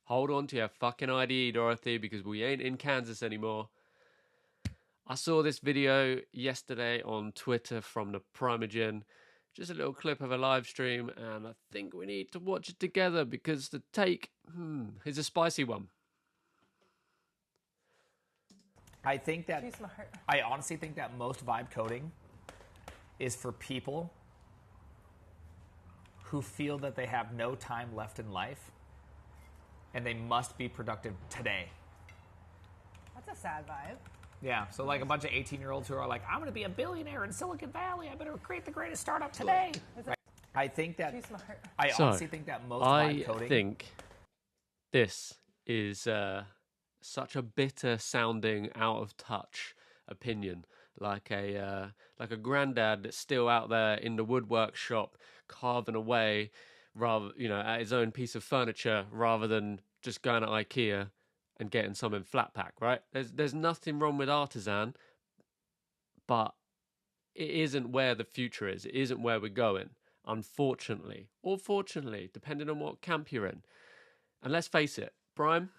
Hold on to your fucking ID, Dorothy, because we ain't in Kansas anymore. I saw this video yesterday on Twitter from the Primeagen. Just a little clip of a live stream, and I think we need to watch it together because the take is a spicy one. I honestly think that most vibe coding is for people who feel that they have no time left in life and they must be productive today. That's a sad vibe. Yeah, so like a bunch of 18-year-olds who are like, I'm going to be a billionaire in Silicon Valley. I better create the greatest startup today. Right. I honestly think that most vibe coding... I think this is such a bitter sounding, out of touch opinion, like a granddad that's still out there in the woodwork shop carving away, rather at his own piece of furniture, rather than just going to IKEA and getting some in flat pack. Right? There's nothing wrong with artisan, but it isn't where the future is. It isn't where we're going, unfortunately, or fortunately, depending on what camp you're in. And let's face it, Prime,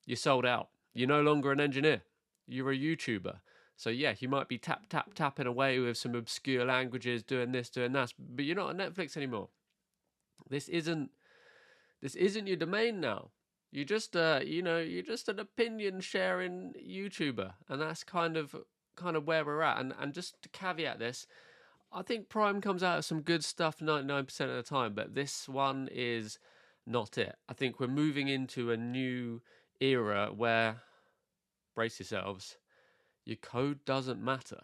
you're sold out. You're no longer an engineer. You're a YouTuber. So yeah, you might be tapping away with some obscure languages, doing this, doing that, but you're not on Netflix anymore. This isn't your domain now. You're just you're just an opinion sharing YouTuber, and that's kind of where we're at. And just to caveat this, I think Prime comes out of some good stuff 99% of the time, but this one is not it. I think we're moving into a new era where, brace yourselves, your code doesn't matter.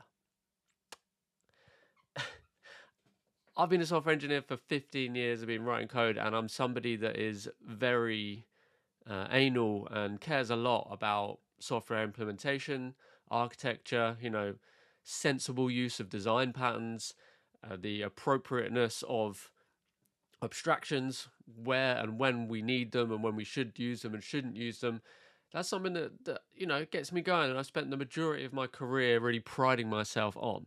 I've been a software engineer for 15 years. I've been writing code, and I'm somebody that is very anal and cares a lot about software implementation, architecture, sensible use of design patterns, the appropriateness of abstractions, where and when we need them and when we should use them and shouldn't use them. That's something that gets me going, and I've spent the majority of my career really priding myself on.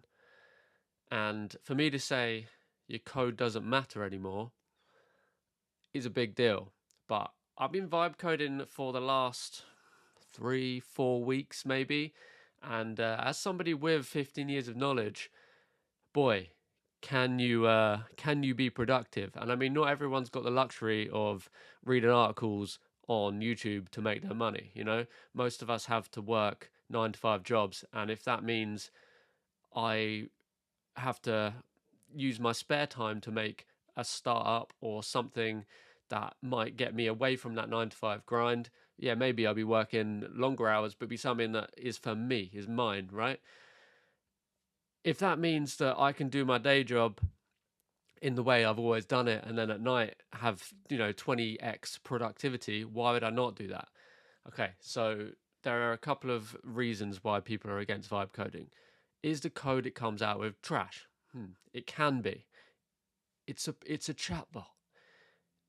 And for me to say your code doesn't matter anymore is a big deal. But I've been vibe coding for the last 3-4 weeks maybe, and as somebody with 15 years of knowledge, boy, can you be productive? And I mean, not everyone's got the luxury of reading articles on YouTube to make their money. Most of us have to work 9-to-5 jobs, and if that means I have to use my spare time to make a startup or something that might get me away from that 9-to-5 grind, yeah, maybe I'll be working longer hours, but be something that is for me, is mine, right? If that means that I can do my day job in the way I've always done it, and then at night have 20x productivity, why would I not do that? Okay, so there are a couple of reasons why people are against vibe coding. Is the code it comes out with trash? It can be. It's a chatbot.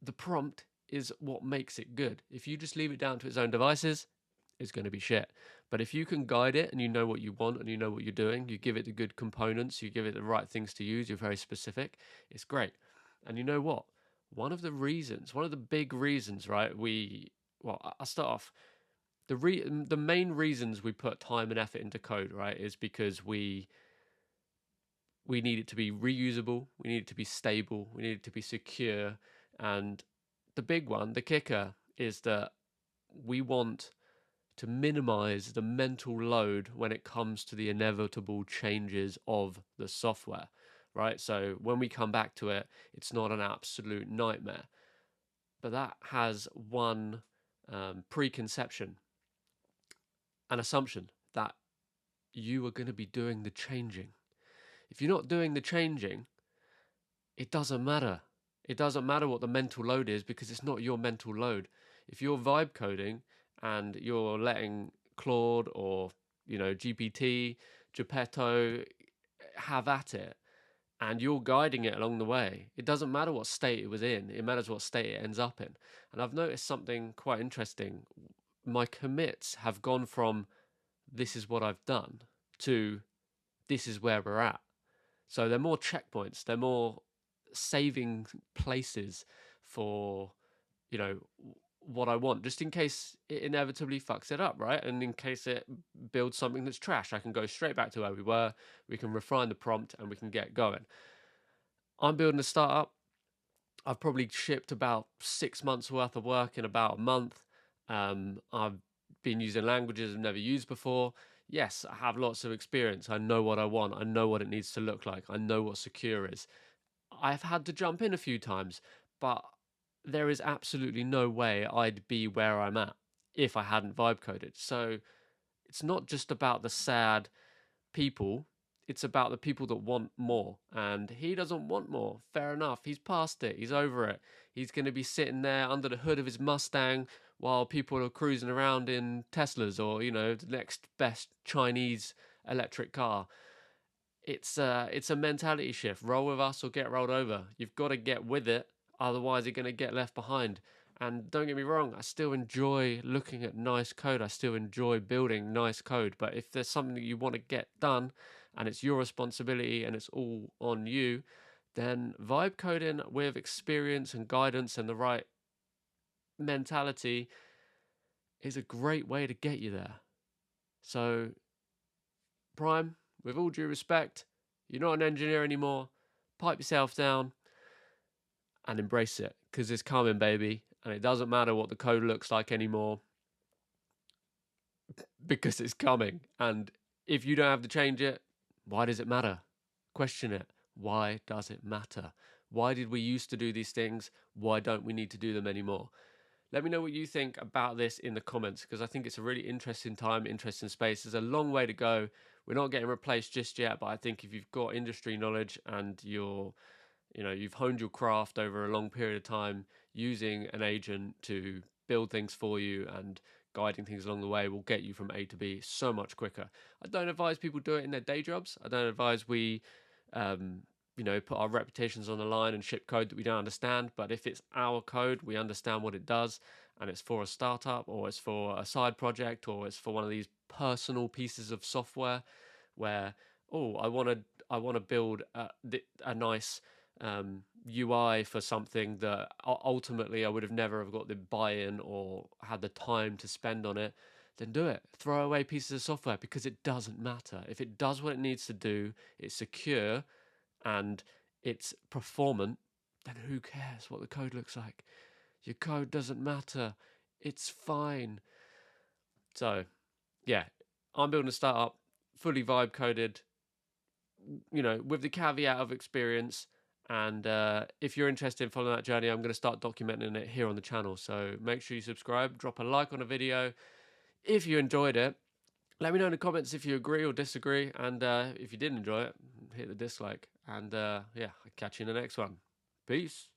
The prompt is what makes it good. If you just leave it down to its own devices, it's going to be shit. But if you can guide it and you know what you want and you know what you're doing, you give it the good components, you give it the right things to use, you're very specific, it's great. And you know what? One of the big reasons, right, I'll start off. The main reasons we put time and effort into code, right, is because we need it to be reusable, we need it to be stable, we need it to be secure. And the big one, the kicker, is that we want to minimize the mental load when it comes to the inevitable changes of the software, right? So when we come back to it, it's not an absolute nightmare. But that has one preconception, an assumption that you are going to be doing the changing. If you're not doing the changing, it doesn't matter. It doesn't matter what the mental load is, because it's not your mental load. If you're vibe coding and you're letting Claude or GPT, Geppetto have at it, and you're guiding it along the way, it doesn't matter what state it was in. It matters what state it ends up in. And I've noticed something quite interesting. My commits have gone from this is what I've done to this is where we're at. So they're more checkpoints. They're more saving places for what I want, just in case it inevitably fucks it up, right? And in case it builds something that's trash, I can go straight back to where we were. We can refine the prompt and we can get going. I'm building a startup. I've probably shipped about 6 months worth of work in about a month. I've been using languages I've never used before. Yes, I have lots of experience. I know what I want. I know what it needs to look like. I know what secure is. I've had to jump in a few times, but there is absolutely no way I'd be where I'm at if I hadn't vibe coded. So it's not just about the sad people, it's about the people that want more. And he doesn't want more. Fair enough. He's past it. He's over it. He's going to be sitting there under the hood of his Mustang while people are cruising around in Teslas or, the next best Chinese electric car. It's a mentality shift. Roll with us or get rolled over. You've got to get with it, otherwise you're going to get left behind. And don't get me wrong, I still enjoy looking at nice code. I still enjoy building nice code. But if there's something that you want to get done and it's your responsibility and it's all on you, then vibe coding with experience and guidance and the right mentality is a great way to get you there. So, Prime, with all due respect, you're not an engineer anymore. Pipe yourself down and embrace it, because it's coming, baby. And it doesn't matter what the code looks like anymore, because it's coming. And if you don't have to change it, why does it matter? Question it. Why does it matter? Why did we used to do these things? Why don't we need to do them anymore? Let me know what you think about this in the comments, because I think it's a really interesting time, interesting space. There's a long way to go. We're not getting replaced just yet, but I think if you've got industry knowledge and you've honed your craft over a long period of time, using an agent to build things for you and guiding things along the way will get you from A to B so much quicker. I don't advise people do it in their day jobs. I don't advise we put our reputations on the line and ship code that we don't understand. But if it's our code, we understand what it does, and it's for a startup or it's for a side project or it's for one of these personal pieces of software where, I want to build a nice UI for something that ultimately I would have never have got the buy-in or had the time to spend on it, then do it. Throw away pieces of software, because it doesn't matter. If it does what it needs to do, it's secure, and it's performant, then who cares what the code looks like? Your code doesn't matter. It's fine. So, yeah, I'm building a startup, fully vibe coded, with the caveat of experience. And if you're interested in following that journey, I'm going to start documenting it here on the channel. So make sure you subscribe, drop a like on a video if you enjoyed it. Let me know in the comments if you agree or disagree. And if you didn't enjoy it, hit the dislike. And I'll catch you in the next one. Peace.